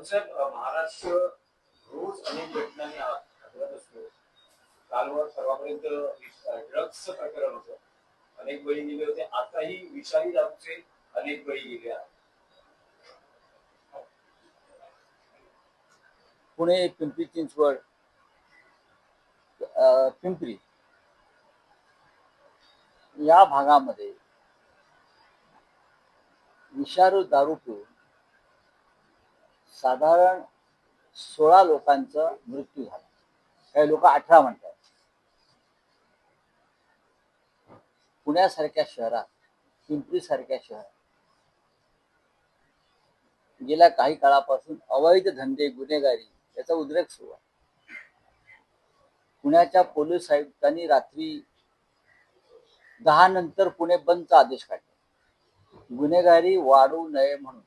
साहेब, महाराष्ट्र रोज अनेक घटनांनी हादरत असतो. कालवर परवापर्यंत ड्रग्सचं प्रकरण होतं, अनेक बळी गेले होते. आताही विषारी दारूचे अनेक बळी गेले आहेत. पुणे, पिंपरी चिंचवड, पिंपरी या भागामध्ये विषारू दारू पिऊन साधारण 16 लोकांचा मृत्यू झाला. काही लोक 18 म्हणतात. पुण्यासारख्या शहरात, पिंपरी सारख्या शहरात गेल्या काही काळापासून अवैध धंदे, गुन्हेगारी याचा उद्रेक सुरू आहे. पुण्याच्या पोलीस आयुक्तांनी रात्री 10 नंतर पुणे बंदचा आदेश काढला, गुन्हेगारी वाढू नये म्हणून.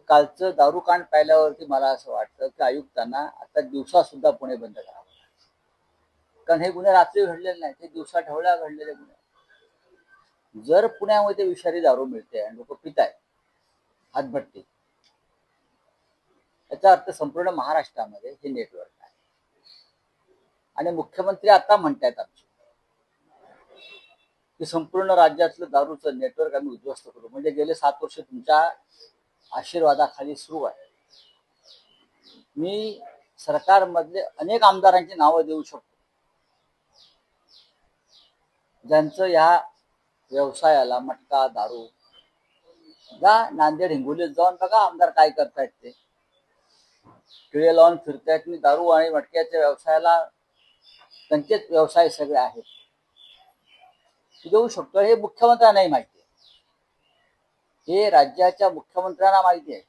कालचं दारूकांड पाहिल्यावरती मला असं वाटतं की आयुक्तांना आता दिवसा सुद्धा पुणे बंद करावं, कारण हे गुन्हे रात्री घडलेले नाही, ते दिवसा ढवळ्या घडलेले गुन्हे. जर पुण्यामध्ये विषारी दारू मिळते आणि लोक पित आहेत हातभट्टी, याचा अर्थ संपूर्ण महाराष्ट्रामध्ये हे नेटवर्क आहे. आणि मुख्यमंत्री आता म्हणतायत आमचे की संपूर्ण राज्यातलं दारूचं नेटवर्क आम्ही उद्ध्वस्त करू. म्हणजे गेले 7 वर्ष तुमच्या आशीर्वादाखाली सुरू आहे. मी सरकारमधले अनेक आमदारांची नावं देऊ शकतो ज्यांचं या व्यवसायाला, मटका, दारू, जा नांदेड, हिंगोलीत जाऊन बघा आमदार काय करतायत. ते टिळे लावून फिरतायत. मी दारू आणि मटक्याच्या व्यवसायाला, त्यांचेच व्यवसाय सगळे आहेत, देऊ शकतो. हे मुख्यमंत्र्यांनाही माहिती आहे, हे राज्याच्या मुख्यमंत्र्यांना माहिती आहे.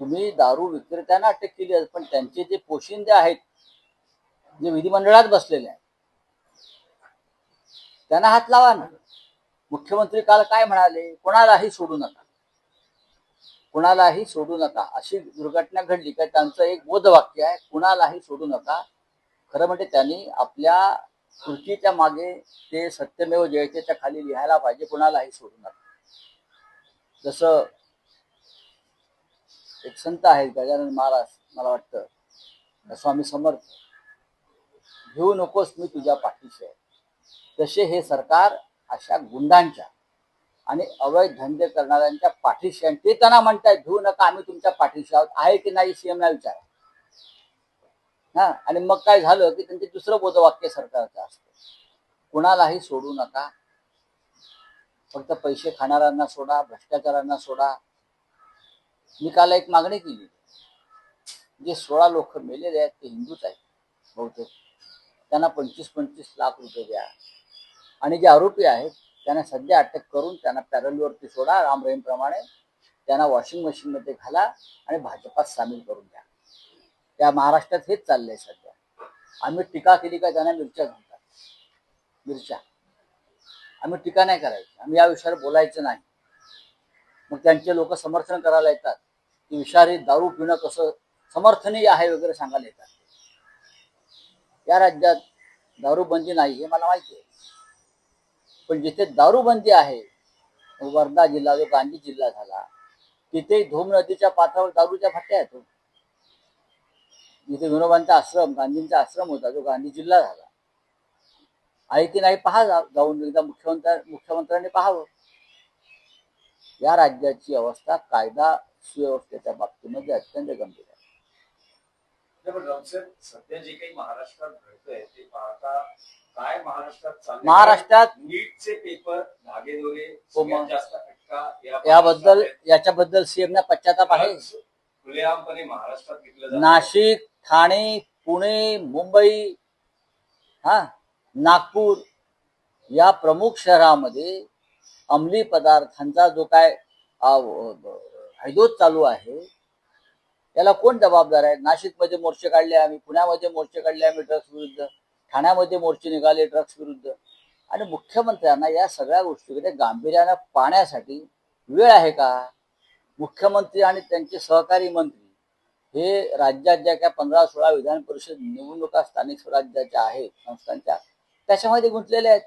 तुम्ही दारू विक्रेत्यांना अटक केली आहे, पण त्यांचे जे पोशिंदे आहेत, जे विधिमंडळात बसलेले आहेत, त्यांना हात लावा ना. मुख्यमंत्री काल काय म्हणाले? कोणालाही सोडू नका, कुणालाही सोडू नका. अशी दुर्घटना घडली काय त्यांचं एक बोधवाक्य आहे, कुणालाही सोडू नका. खरं म्हणजे त्यांनी आपल्या खुर्चीच्या मागे ते सत्यमेव जयतेच्या खाली लिहायला पाहिजे, कुणालाही सोडू नका. जसं एक संत आहेत गजानन महाराज, मला वाटतं स्वामी समर्थ, घेऊ नकोस मी तुझ्या पाठीशी आहे. तसे हे सरकार अशा गुंडांच्या आणि अवैध धंदे करणाऱ्यांच्या पाठीशी, आणि ते त्यांना म्हणतात घेऊ नका, आम्ही तुमच्या पाठीशी आहोत. आहे की नाही सीएमला विचारा. हा, आणि मग काय झालं की त्यांचे दुसरं बोधवाक्य सरकारचं असतं, कुणालाही सोडू नका, फक्त पैसे खाणाऱ्यांना सोडा, भ्रष्टाचारांना सोडा. मी काल एक मागणी केली, जे 16 लोक मेलेले आहेत ते हिंदूच आहेत बहुतेक, त्यांना 25-25 लाख रुपये द्या. आणि जे आरोपी आहेत त्यांना सध्या अटक करून त्यांना पॅरलवरती सोडा, राम रहीम प्रमाणे त्यांना वॉशिंग मशीनमध्ये घाला आणि भाजपात सामील करून द्या. त्या महाराष्ट्रात हेच चाललंय सध्या. आम्ही टीका केली का त्यांना मिरच्या घालतात, मिरच्या. आम्ही टीका नाही करायची, आम्ही या विषयावर बोलायचं नाही. मग त्यांचे लोक समर्थन करायला येतात की विषारी दारू पिणं कसं समर्थनीय आहे वगैरे सांगायला येतात. या राज्यात दारूबंदी नाही हे मला माहिती आहे, पण जिथे दारूबंदी आहे, वर्धा जिल्हा जो गांधी जिल्हा झाला, तिथे धोम नदीच्या पात्रावर दारूच्या भट्ट्या आहेत. जिथे विनोबांचा आश्रम, गांधींचा आश्रम होता, जो गांधी जिल्हा झाला. आहे की नाही पहा, जाऊन एकदा मुख्यमंत्र्यांनी पाहावं. या राज्याची अवस्था कायदा सुव्यवस्थेच्या बाबतीमध्ये अत्यंत गंभीर आहे. सध्या जे काही महाराष्ट्रात घडतंय ते पाहता काय महाराष्ट्रात नीटचे पेपर धागेदोरे जास्त फटका, याच्याबद्दल सीएमना पश्चाताप आहे. खुलेआमपणे महाराष्ट्रात घेतलं जातं. नाशिक, ठाणे, पुणे, मुंबई, नागपूर या प्रमुख शहरामध्ये अंमली पदार्थांचा जो काय हैदोस चालू आहे, याला कोण जबाबदार आहे? नाशिकमध्ये मोर्चे काढले आम्ही, पुण्यामध्ये मोर्चे काढले आम्ही ड्रग्स विरुद्ध, ठाण्यामध्ये मोर्चे निघाले ड्रग्स विरुद्ध. आणि मुख्यमंत्र्यांना या सगळ्या गोष्टीकडे गांभीर्यानं पाहण्यासाठी वेळ आहे का? मुख्यमंत्री आणि त्यांचे सहकारी मंत्री हे राज्यात ज्या काय 15-16 विधान परिषद निवडणुका स्थानिक स्वराज्याच्या आहेत, संस्थांच्या, त्याच्यामध्ये गुंतलेले आहेत.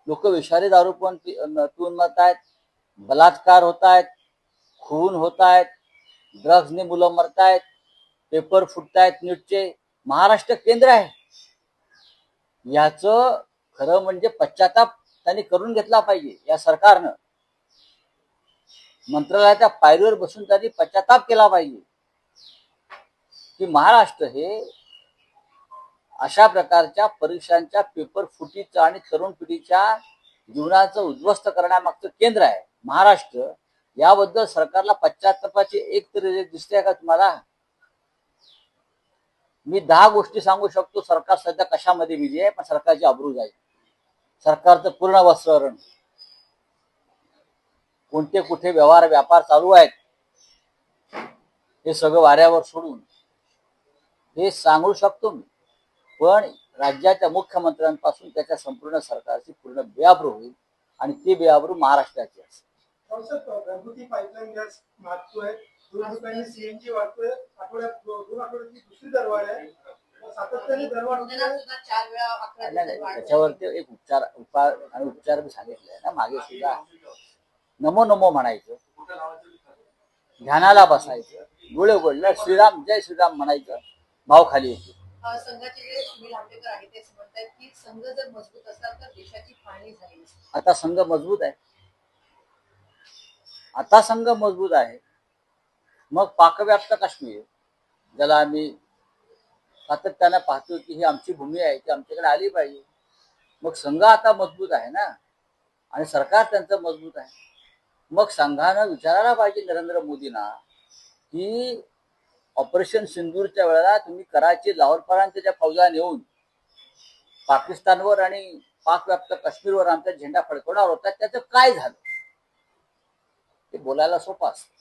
लोक विषारी दारू पण पिऊन मरत आहेत, बलात्कार होत आहेत, खून होत आहेत, ड्रग्सने मुलं मरतायत, पेपर फुटतायत नीटचे. महाराष्ट्र केंद्र आहे. याचं खरं म्हणजे पश्चाताप त्यांनी करून घेतला पाहिजे. या सरकारनं मंत्रालयाच्या पायरीवर बसून त्यांनी पश्चाताप केला पाहिजे की महाराष्ट्र हे अशा प्रकारच्या परीक्षांच्या पेपर फुटीचं आणि तरुण पिढीच्या जीवनाचं उद्ध्वस्त करण्यामागचं केंद्र आहे महाराष्ट्र. याबद्दल सरकारला पश्चातापाची एक तरी दिसते का तुम्हाला? मी 10 गोष्टी सांगू शकतो सरकार सध्या कशामध्ये बिझी आहे, पण सरकारची अब्रू जाईल. सरकारचं पूर्ण वस्त्रहरण, कोणते कुठे व्यापार चालू आहेत हे सगळं वाऱ्यावर सोडून हे सांगू शकतो मी. पण राज्याच्या मुख्यमंत्र्यांपासून त्याच्या संपूर्ण सरकारची पूर्ण बेआबरू होईल आणि ती बेआबरू महाराष्ट्राची असेल. घरगुती पाईपलाईन गॅस मागतोय, ₹2 सीएनजी वाढतोय, आठवड्यात 2 आठवड्याची दुसरी दरवाढ आहे, सातत्याने दरवाढ होते. त्याच्यावरती एक उपचार मी सांगितलंय ना मागे सुद्धा. नमो नमो म्हणायचं, ध्यानाला बसायचं, डोळे उघडलं श्रीराम जय श्रीराम म्हणायचं, भाव खाली येते. संघाचे जे सुनील आंबेडकर आहेत ते म्हणतात की संघ जर मजबूत असला तर देशाची फाळणी झाली. आता संघ मजबूत आहे. आता संघ मजबूत आहे. मग पाकव्याप्त काश्मीर ज्याला आम्ही सातत्यानं पाहतो की ही आमची भूमी आहे, ती आमच्याकडे आली पाहिजे. मग संघ आता मजबूत आहे ना, आणि सरकार त्यांचं मजबूत आहे. मग संघानं विचारायला पाहिजे नरेंद्र मोदींना की ऑपरेशन सिंदूरच्या वेळेला तुम्ही कराची लाहोरपर्यंत ज्या फौजा नेऊन पाकिस्तानवर आणि पाकव्याप्त काश्मीरवर आमचा झेंडा फडकवणार होता, त्याचं काय झालं? ते बोलायला सोपं असतं.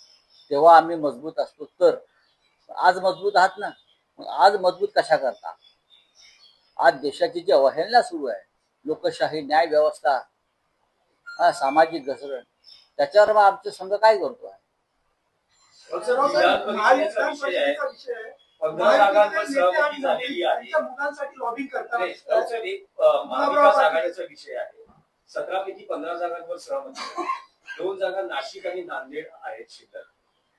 तेव्हा आम्ही मजबूत असतो. तर आज मजबूत आहात ना, मग आज मजबूत कशा करता? आज देशाची जी अवहेलना सुरू आहे, लोकशाही, न्याय व्यवस्था, सामाजिक घसरण, त्याच्यावर मग आमचा संघ काय करतो आहे? विधान परिषदेचा विषय आहे. 15 जागांवर सहमती झालेली आहे. मुलांसाठी लॉबिंग करताना एक महाविकास आघाडीचा विषय आहे. 17 पैकी 15 जागांवर सहमती आहे. 2 जागा नाशिक आणि नांदेड आहेत शिल्लक.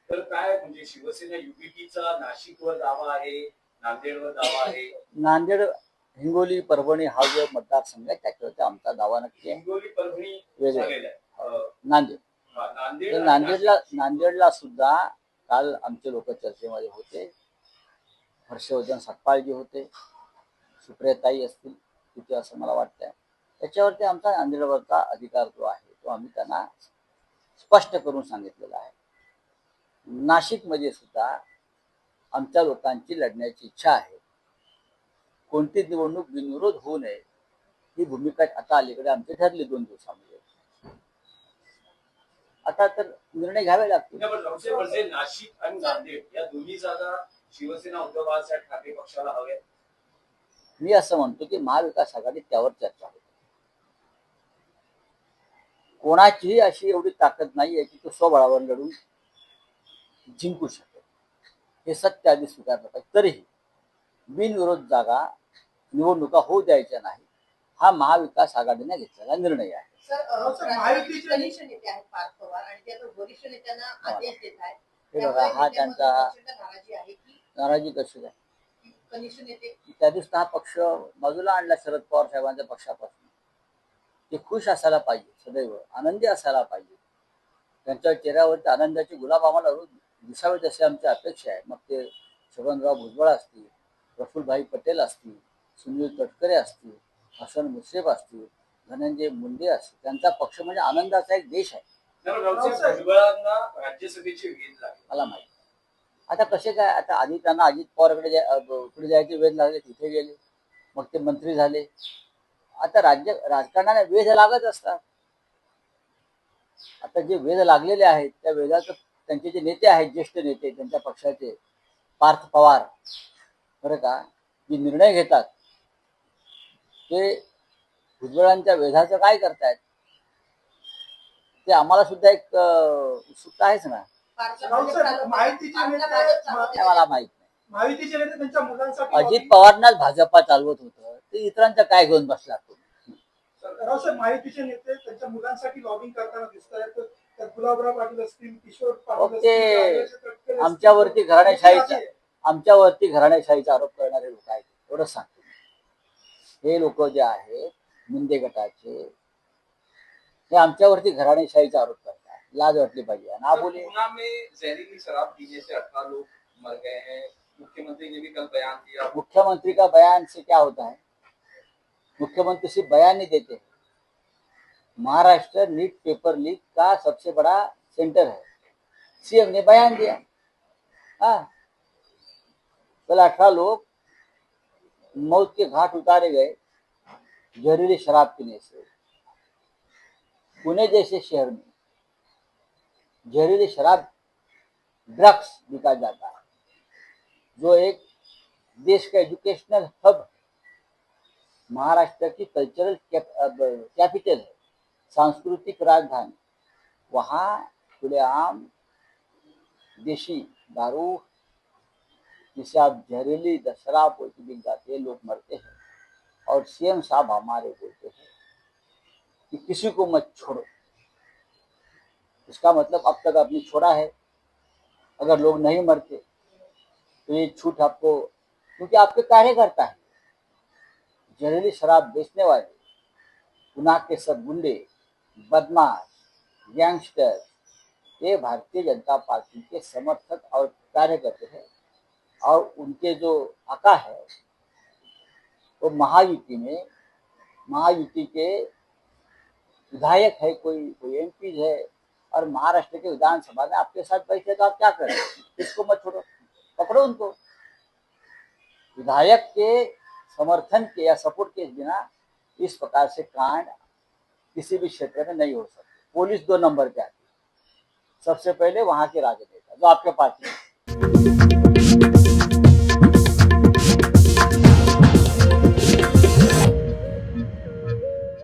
तर काय म्हणजे शिवसेना युपीटीचा नाशिकवर दावा आहे, नांदेडवर दावा आहे? नांदेड, हिंगोली, परभणी हा जो मतदारसंघ आहे त्याच्यावरती आमचा दावा नक्की आहे. हिंगोली, परभणी झालेला आहे. नांदेड, नांदेड नांदेडला सुद्धा काल आमचे लोक चर्चेमध्ये होते. हर्षवर्धन सतपालजी होते, सुप्रियाताई असतील तिथे, असं मला वाटतंय. त्याच्यावरती आमचा नांदेडवरचा अधिकार जो आहे तो आम्ही त्यांना स्पष्ट करून सांगितलेला आहे. नाशिकमध्ये सुद्धा आमच्या लोकांची लढण्याची इच्छा आहे. कोणती निवडणूक बिनविरोध होऊ नये ही भूमिका आता अलीकडे आमची ठरली 2 दिवसामध्ये. आता तर निर्णय घ्यावे लागतील. म्हणजे नाशिक आणि नांदेड या दोन्ही जागा शिवसेना उद्धव बाळासाहेब ठाकरे पक्षाला हव्यात. मी असं म्हणतो की महाविकास आघाडीत त्यावर चर्चा होते. कोणाचीही अशी एवढी ताकद नाही आहे की तो स्वबळावर लढून जिंकू शकेल. हे सत्य आधी स्वीकारलं पाहिजे. तरीही बिनविरोध जागा निवडणुका होऊ द्यायच्या नाही, हा महाविकास आघाडीने घेतलेला निर्णय आहे. कनिष्ठ नेते आहेत पार्थ पवार आणि ते आता वरिष्ठ नेत्यांना आदेश देत आहेत. हे बघा, हा त्यांचा नाराजी आहे की नाराजी कशी आहे? कनिष्ठ नेते त्या दिवशी हा पक्ष बाजूला आणला शरद पवार साहेबांच्या पक्षापासून. ते खुश असायला पाहिजे, सदैव आनंदी असायला पाहिजे. त्यांच्या चेहऱ्यावरती आनंदाचे गुलाब आम्हाला रोज दिसावेत अशी आमची अपेक्षा आहे. मग ते छगनराव भुजबळ असतील, प्रफुल्लभाई पटेल असतील, सुनील तटकरे असतील, हसन मुश्रीफ असतील, धनंजय मुंडे असतील, त्यांचा पक्ष म्हणजे आनंदाचा एक देश आहे. भुजबळांना राज्यसभेची वेध लागली. मला माहिती. आता कसे काय, आता आधी त्यांना अजित पवारकडे पुढे जायचे वेध लागले, तिथे गेले, मग ते मंत्री झाले. आता राजकारणाने वेध लागत असतात. आता जे वेध लागलेले आहेत त्या वेधाचं त्यांचे जे नेते आहेत, ज्येष्ठ नेते त्यांच्या पक्षाचे, पार्थ पवार, बरं का, जे निर्णय घेतात ते भुजबळांच्या वेधाचं काय करतायत ते आम्हाला सुद्धा एक उत्सुकता आहेच ना. मला माहित नाही. महायुतीचे नेते त्यांच्या मुलांसाठी अजित पवारनाच भाजपा चालवत होतं, ते इतरांचं काय घेऊन बसला तुम्ही? रावसाहेब, महायुतीचे नेते त्यांच्या मुलांसाठी लॉबिंग करताना दिसत आहेत. त्यात गुलाबराव पाटील असतील, किशोर पाटील ओके. असतील, राजेश तटकरे असतील, आमच्यावरती घराणेशाहीचा आहे. आमच्यावरती घराणेशाहीचा आरोप करणारे लोक आहेत एवढंच सांगतो मी. हे लोक जे आहेत मुंडे गटाचे, हे आमच्यावरती घराणेशाहीचा आरोप करतात. लाज वाटली पाहिजे. आणि सर, बोले पूना में जहरीली शराब पीने से 18 लोग मर गए हैं। मुख्यमंत्री ने भी कल बयान दिया। मुख्यमंत्री का बयान से क्या होता है? मुख्यमंत्री सिर्फ बयान नहीं देते हैं। महाराष्ट्र नीट पेपर लीक का सबसे बड़ा सेंटर है, सीएम ने बयान दिया। हाँ, कल 18 लोग मौत के घाट उतारे गए जहरीली शराब पीने से। पुणे जैसे शहर में जहरीली शराब ड्रग्स बिका जाता है, जो एक देश का एजुकेशनल हब है, महाराष्ट्र की कल्चरल कैपिटल है, सांस्कृतिक राजधानी, वहाँ खुलेआम देशी दारू जिसे आप जहरीली शराब बोलते बिक जाते हैं, लोग मरते हैं। और सीएम साहब हमारे बोलते हैं कि किसी को मत छोड़ो। इसका मतलब अब तक आपने छोड़ा है। अगर लोग नहीं मरते तो ये छूट आपको, क्योंकि आपके कार्यकर्ता है जहरीली शराब बेचने वाले, गुनाह के सब गुंडे, बदमाश, गैंगस्टर, ये भारतीय जनता पार्टी के समर्थक और कार्यकर्ता हैं। और उनके जो आका है वो महायुति के विधायक है, कोई एमपी है, और महाराष्ट्र के विधानसभा में आपके साथ बैठे तो आप क्या करें? इसको मत छोड़ो, पकड़ो उनको। विधायक के समर्थन के या सपोर्ट के बिना इस प्रकार से कांड किसी भी क्षेत्र में नहीं हो सकते। पुलिस 2 नंबर पे आती है, सबसे पहले वहां के राजनेता जो आपके पार्टी में।